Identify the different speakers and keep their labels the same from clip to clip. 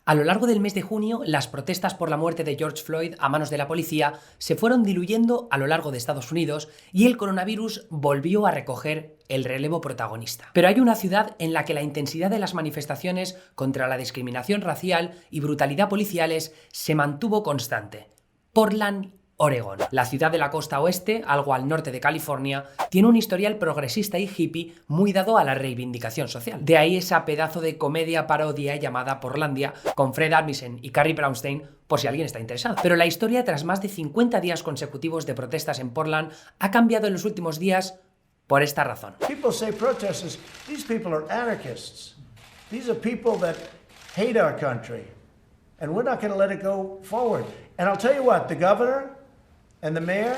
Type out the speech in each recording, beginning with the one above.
Speaker 1: A lo largo del mes de junio, las protestas por la muerte de George Floyd a manos de la policía se fueron diluyendo a lo largo de Estados Unidos y el coronavirus volvió a recoger el relevo protagonista. Pero hay una ciudad en la que la intensidad de las manifestaciones contra la discriminación racial y brutalidad policiales se mantuvo constante: Portland, Oregón. La ciudad de la costa oeste, algo al norte de California, tiene un historial progresista y hippie muy dado a la reivindicación social. De ahí esa pedazo de comedia parodia llamada Portlandia, con Fred Armisen y Carrie Brownstein, por si alguien está interesado. Pero la historia, tras más de 50 días consecutivos de protestas en Portland, ha cambiado en los últimos días por esta razón.
Speaker 2: People say protesters, these people are anarchists. These are people that hate our country. And we're not going to let it go forward. And I'll tell you what, the governor and the mayor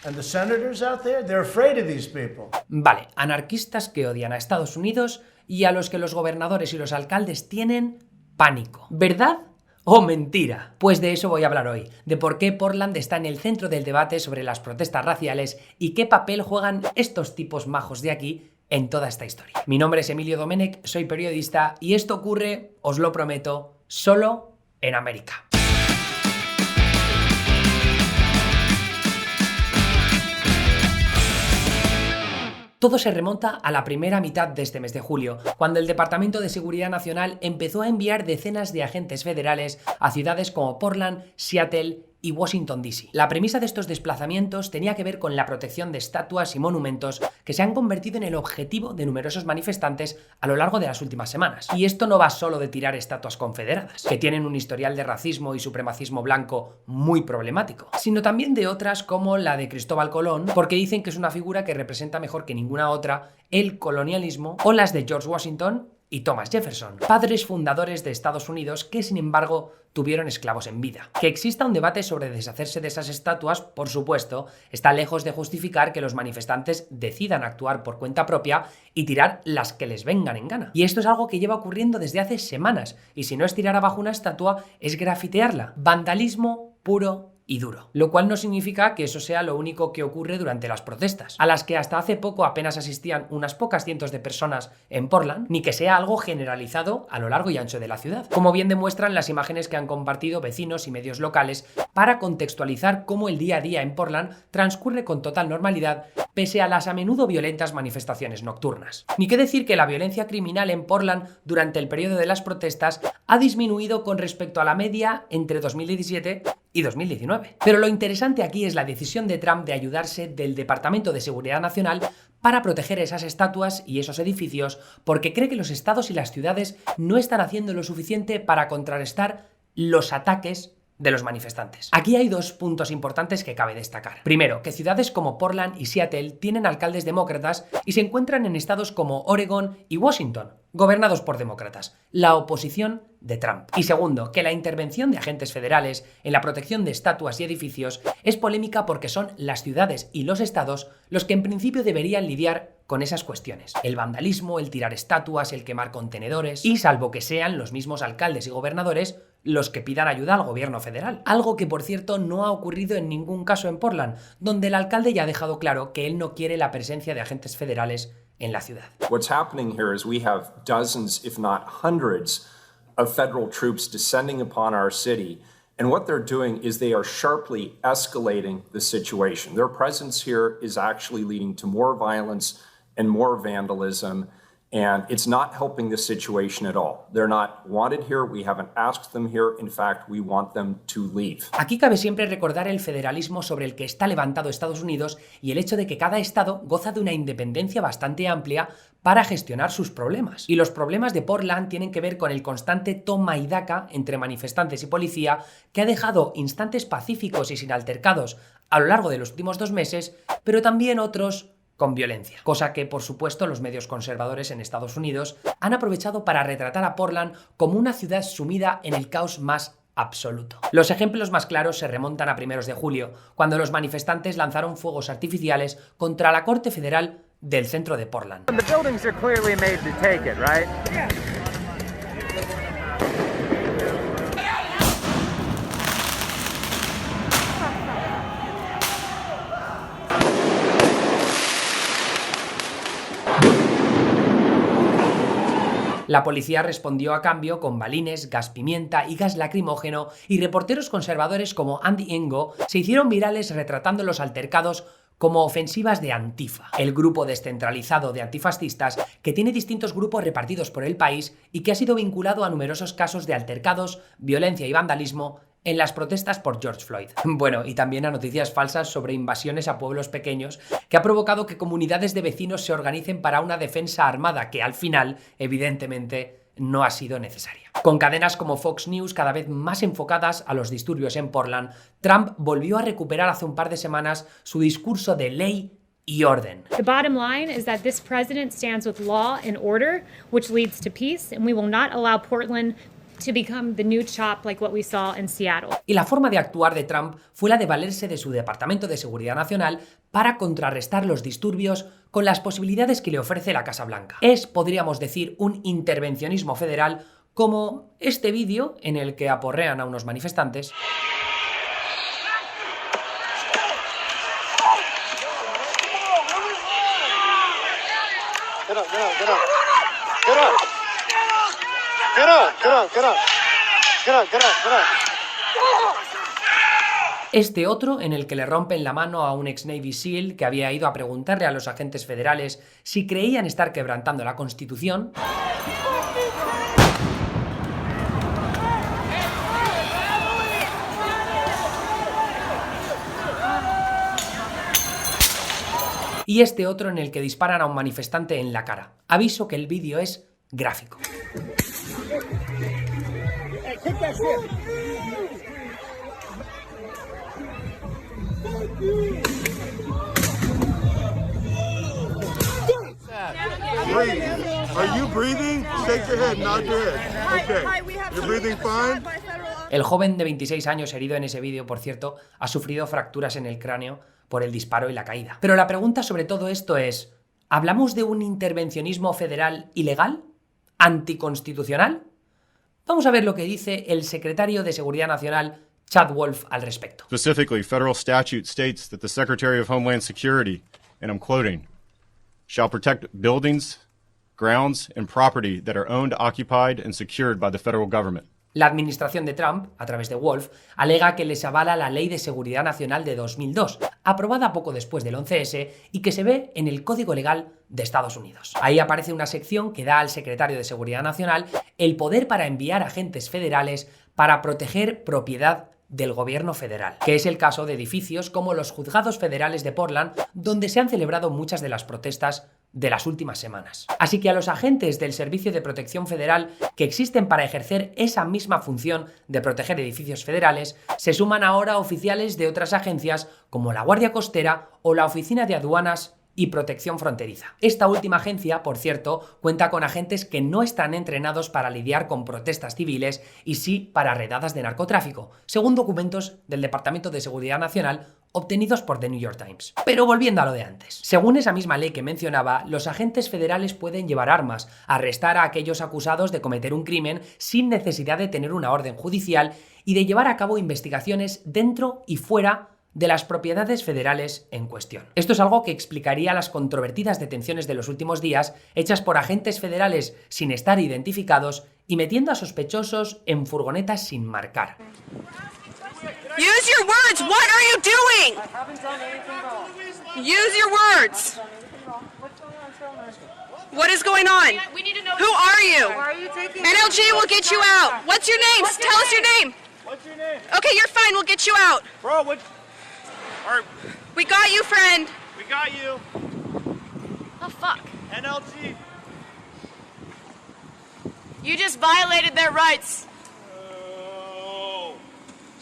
Speaker 2: and the senators out there, they're afraid of these people.
Speaker 1: Vale, anarquistas que odian a Estados Unidos y a los que los gobernadores y los alcaldes tienen pánico. ¿Verdad o mentira? Pues de eso voy a hablar hoy, de por qué Portland está en el centro del debate sobre las protestas raciales y qué papel juegan estos tipos majos de aquí en toda esta historia. Mi nombre es Emilio Domenech, soy periodista y esto ocurre, os lo prometo, solo en América. Todo se remonta a la primera mitad de este mes de julio, cuando el Departamento de Seguridad Nacional empezó a enviar decenas de agentes federales a ciudades como Portland, Seattle y Washington, D.C. La premisa de estos desplazamientos tenía que ver con la protección de estatuas y monumentos que se han convertido en el objetivo de numerosos manifestantes a lo largo de las últimas semanas. Y esto no va solo de tirar estatuas confederadas, que tienen un historial de racismo y supremacismo blanco muy problemático, sino también de otras como la de Cristóbal Colón, porque dicen que es una figura que representa mejor que ninguna otra el colonialismo, o las de George Washington y Thomas Jefferson, padres fundadores de Estados Unidos que, sin embargo, tuvieron esclavos en vida. Que exista un debate sobre deshacerse de esas estatuas, por supuesto, está lejos de justificar que los manifestantes decidan actuar por cuenta propia y tirar las que les vengan en gana. Y esto es algo que lleva ocurriendo desde hace semanas, y si no es tirar abajo una estatua, es grafitearla. Vandalismo puro y duro. Lo cual no significa que eso sea lo único que ocurre durante las protestas, a las que hasta hace poco apenas asistían unas pocas cientos de personas en Portland, ni que sea algo generalizado a lo largo y ancho de la ciudad, como bien demuestran las imágenes que han compartido vecinos y medios locales para contextualizar cómo el día a día en Portland transcurre con total normalidad pese a las a menudo violentas manifestaciones nocturnas. Ni qué decir que la violencia criminal en Portland durante el periodo de las protestas ha disminuido con respecto a la media entre 2017 y 2019. Pero lo interesante aquí es la decisión de Trump de ayudarse del Departamento de Seguridad Nacional para proteger esas estatuas y esos edificios, porque cree que los estados y las ciudades no están haciendo lo suficiente para contrarrestar los ataques de los manifestantes. Aquí hay dos puntos importantes que cabe destacar. Primero, que ciudades como Portland y Seattle tienen alcaldes demócratas y se encuentran en estados como Oregón y Washington, gobernados por demócratas, la oposición de Trump. Y segundo, que la intervención de agentes federales en la protección de estatuas y edificios es polémica porque son las ciudades y los estados los que en principio deberían lidiar con esas cuestiones. El vandalismo, el tirar estatuas, el quemar contenedores, y salvo que sean los mismos alcaldes y gobernadores los que pidan ayuda al gobierno federal. Algo que, por cierto, no ha ocurrido en ningún caso en Portland, donde el alcalde ya ha dejado claro que él no quiere la presencia de agentes federales en la ciudad.
Speaker 3: What's happening here is we have dozens, if not hundreds, of federal troops descending upon our city. And what they're doing is they are sharply escalating the situation. Their presence here is actually leading to more violence and more vandalism. And it's not helping the situation at all. They're not wanted here. We haven't asked them here. In fact, we want them to leave.
Speaker 1: Aquí cabe siempre recordar el federalismo sobre el que está levantado Estados Unidos y el hecho de que cada estado goza de una independencia bastante amplia para gestionar sus problemas. Y los problemas de Portland tienen que ver con el constante toma y daca entre manifestantes y policía, que ha dejado instantes pacíficos y sin altercados a lo largo de los últimos 2 meses, pero también otros con violencia. Cosa que, por supuesto, los medios conservadores en Estados Unidos han aprovechado para retratar a Portland como una ciudad sumida en el caos más absoluto. Los ejemplos más claros se remontan a primeros de julio, cuando los manifestantes lanzaron fuegos artificiales contra la Corte Federal del centro de Portland. La policía respondió a cambio con balines, gas pimienta y gas lacrimógeno, y reporteros conservadores como Andy Ngo se hicieron virales retratando los altercados como ofensivas de Antifa, el grupo descentralizado de antifascistas que tiene distintos grupos repartidos por el país y que ha sido vinculado a numerosos casos de altercados, violencia y vandalismo en las protestas por George Floyd. Bueno, y también a noticias falsas sobre invasiones a pueblos pequeños, que ha provocado que comunidades de vecinos se organicen para una defensa armada que al final, evidentemente, no ha sido necesaria. Con cadenas como Fox News cada vez más enfocadas a los disturbios en Portland, Trump volvió a recuperar hace un par de semanas su discurso de ley y orden.
Speaker 4: The bottom line is that this president stands with law and order, which leads to peace, and we will not allow Portland to become the new CHOP like what we saw in Seattle.
Speaker 1: Y la forma de actuar de Trump fue la de valerse de su Departamento de Seguridad Nacional para contrarrestar los disturbios con las posibilidades que le ofrece la Casa Blanca. Es, podríamos decir, un intervencionismo federal como este vídeo en el que aporrean a unos manifestantes.
Speaker 5: Get up, get up, get up. Get up. Get up, get up, get up. Get up, get up, get up.
Speaker 1: Este otro en el que le rompen la mano a un ex Navy SEAL que había ido a preguntarle a los agentes federales si creían estar quebrantando la Constitución. Y este otro en el que disparan a un manifestante en la cara. Aviso que el vídeo es gráfico.
Speaker 5: Are you breathing? Shake your head, nod your head. Okay. You're breathing fine?
Speaker 1: El joven de 26 años herido en ese vídeo, por cierto, ha sufrido fracturas en el cráneo por el disparo y la caída. Pero la pregunta sobre todo esto es, ¿hablamos de un intervencionismo federal ilegal? ¿Anticonstitucional? Vamos a ver lo que dice el secretario de Seguridad Nacional, Chad Wolf, al respecto.
Speaker 6: Specifically, federal statute states that the Secretary of Homeland Security, and I'm quoting, shall protect buildings, grounds, and property that are owned, occupied, and secured by the federal government.
Speaker 1: La administración de Trump, a través de Wolf, alega que les avala la Ley de Seguridad Nacional de 2002, aprobada poco después del 11S y que se ve en el Código Legal de Estados Unidos. Ahí aparece una sección que da al secretario de Seguridad Nacional el poder para enviar agentes federales para proteger propiedad del gobierno federal, que es el caso de edificios como los juzgados federales de Portland, donde se han celebrado muchas de las protestas de las últimas semanas. Así que a los agentes del Servicio de Protección Federal que existen para ejercer esa misma función de proteger edificios federales, se suman ahora oficiales de otras agencias como la Guardia Costera o la Oficina de Aduanas y Protección Fronteriza. Esta última agencia, por cierto, cuenta con agentes que no están entrenados para lidiar con protestas civiles y sí para redadas de narcotráfico, según documentos del Departamento de Seguridad Nacional obtenidos por The New York Times. Pero volviendo a lo de antes. Según esa misma ley que mencionaba, los agentes federales pueden llevar armas, arrestar a aquellos acusados de cometer un crimen sin necesidad de tener una orden judicial y de llevar a cabo investigaciones dentro y fuera de las propiedades federales en cuestión. Esto es algo que explicaría las controvertidas detenciones de los últimos días hechas por agentes federales sin estar identificados y metiendo a sospechosos en furgonetas sin marcar.
Speaker 7: Use your words. What are you doing? I haven't done anything wrong. Use your words. What is going on? We need to know. Who are you? Why are you taking NLG will get you out. What's your name? Tell us your name.
Speaker 5: What's your name?
Speaker 7: Okay, you're fine. We'll get you out.
Speaker 5: Bro, what?
Speaker 7: We got you, friend.
Speaker 5: We got you.
Speaker 7: Oh, fuck.
Speaker 5: NLG.
Speaker 7: You just violated their rights.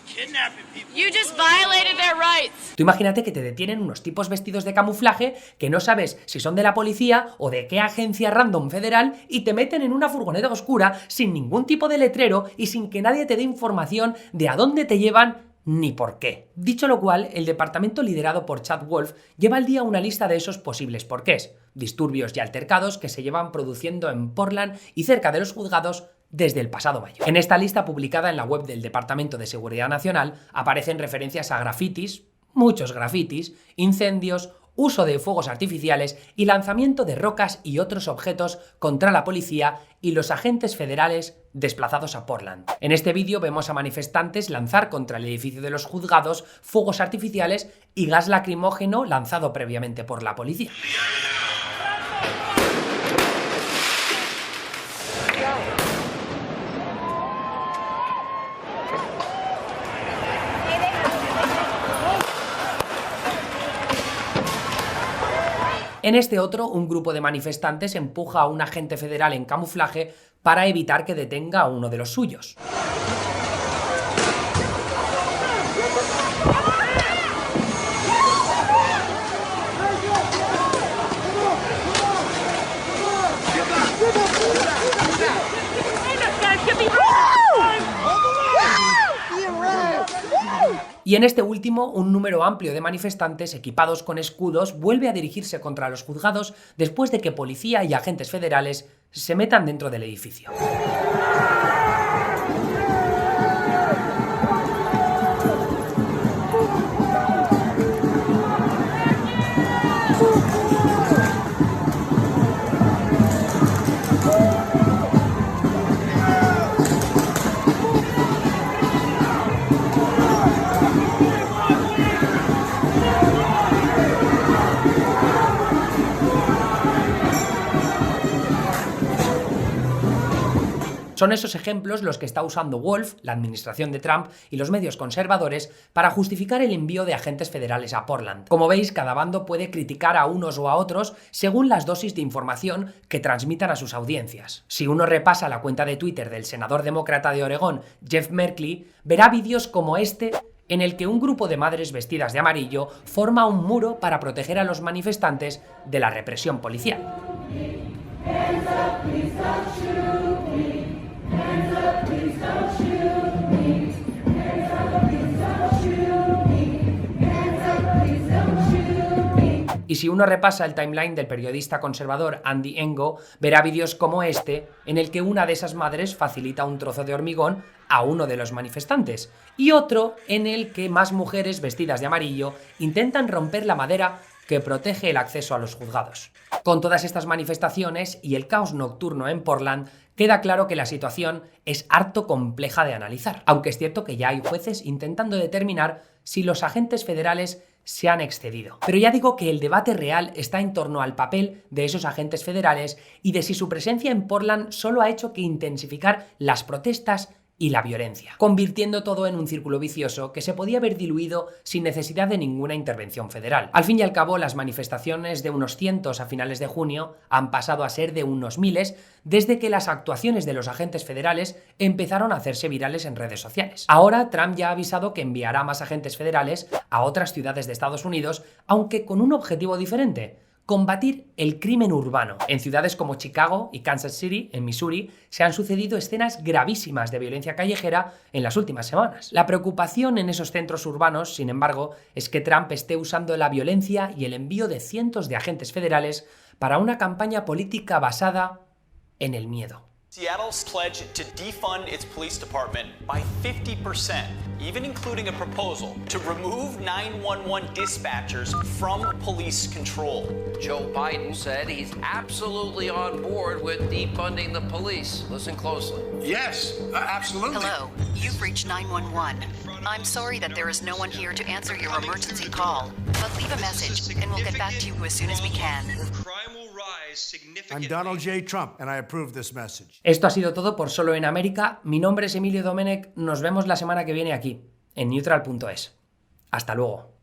Speaker 5: Kidnapping people.
Speaker 7: You just violated their rights.
Speaker 1: Tú imagínate que te detienen unos tipos vestidos de camuflaje que no sabes si son de la policía o de qué agencia random federal y te meten en una furgoneta oscura sin ningún tipo de letrero y sin que nadie te dé información de a dónde te llevan ni por qué. Dicho lo cual, el departamento liderado por Chad Wolf lleva al día una lista de esos posibles porqués, disturbios y altercados que se llevan produciendo en Portland y cerca de los juzgados desde el pasado mayo. En esta lista publicada en la web del Departamento de Seguridad Nacional aparecen referencias a grafitis, muchos grafitis, incendios, uso de fuegos artificiales y lanzamiento de rocas y otros objetos contra la policía y los agentes federales desplazados a Portland. En este vídeo vemos a manifestantes lanzar contra el edificio de los juzgados fuegos artificiales y gas lacrimógeno lanzado previamente por la policía. En este otro, un grupo de manifestantes empuja a un agente federal en camuflaje para evitar que detenga a uno de los suyos. Y en este último, un número amplio de manifestantes equipados con escudos vuelve a dirigirse contra los juzgados después de que policía y agentes federales se metan dentro del edificio. Son esos ejemplos los que está usando Wolf, la administración de Trump y los medios conservadores para justificar el envío de agentes federales a Portland. Como veis, cada bando puede criticar a unos o a otros según las dosis de información que transmitan a sus audiencias. Si uno repasa la cuenta de Twitter del senador demócrata de Oregón, Jeff Merkley, verá vídeos como este en el que un grupo de madres vestidas de amarillo forma un muro para proteger a los manifestantes de la represión policial. Y si uno repasa el timeline del periodista conservador Andy Ngo, verá vídeos como este, en el que una de esas madres facilita un trozo de hormigón a uno de los manifestantes, y otro en el que más mujeres vestidas de amarillo intentan romper la madera que protege el acceso a los juzgados. Con todas estas manifestaciones y el caos nocturno en Portland, queda claro que la situación es harto compleja de analizar, aunque es cierto que ya hay jueces intentando determinar si los agentes federales se han excedido. Pero ya digo que el debate real está en torno al papel de esos agentes federales y de si su presencia en Portland solo ha hecho que intensificar las protestas y la violencia, convirtiendo todo en un círculo vicioso que se podía haber diluido sin necesidad de ninguna intervención federal. Al fin y al cabo, las manifestaciones de unos cientos a finales de junio han pasado a ser de unos miles desde que las actuaciones de los agentes federales empezaron a hacerse virales en redes sociales. Ahora, Trump ya ha avisado que enviará más agentes federales a otras ciudades de Estados Unidos, aunque con un objetivo diferente: combatir el crimen urbano. En ciudades como Chicago y Kansas City, en Missouri, se han sucedido escenas gravísimas de violencia callejera en las últimas semanas. La preocupación en esos centros urbanos, sin embargo, es que Trump esté usando la violencia y el envío de cientos de agentes federales para una campaña política basada en el miedo.
Speaker 8: Seattle's pledge to defund its police department by 50%, even including a proposal to remove 911 dispatchers from police control.
Speaker 9: Joe Biden said he's absolutely on board with defunding the police. Listen closely.
Speaker 5: Yes, absolutely.
Speaker 10: Hello, you've reached 911. I'm sorry that there is no one here to answer your emergency call, but leave a message and we'll get back to you as soon as we can.
Speaker 2: I'm Donald J. Trump, and I approve this message.
Speaker 1: Esto ha sido todo por Solo en América. Mi nombre es Emilio Domenech. Nos vemos la semana que viene aquí, en Neutral.es. Hasta luego.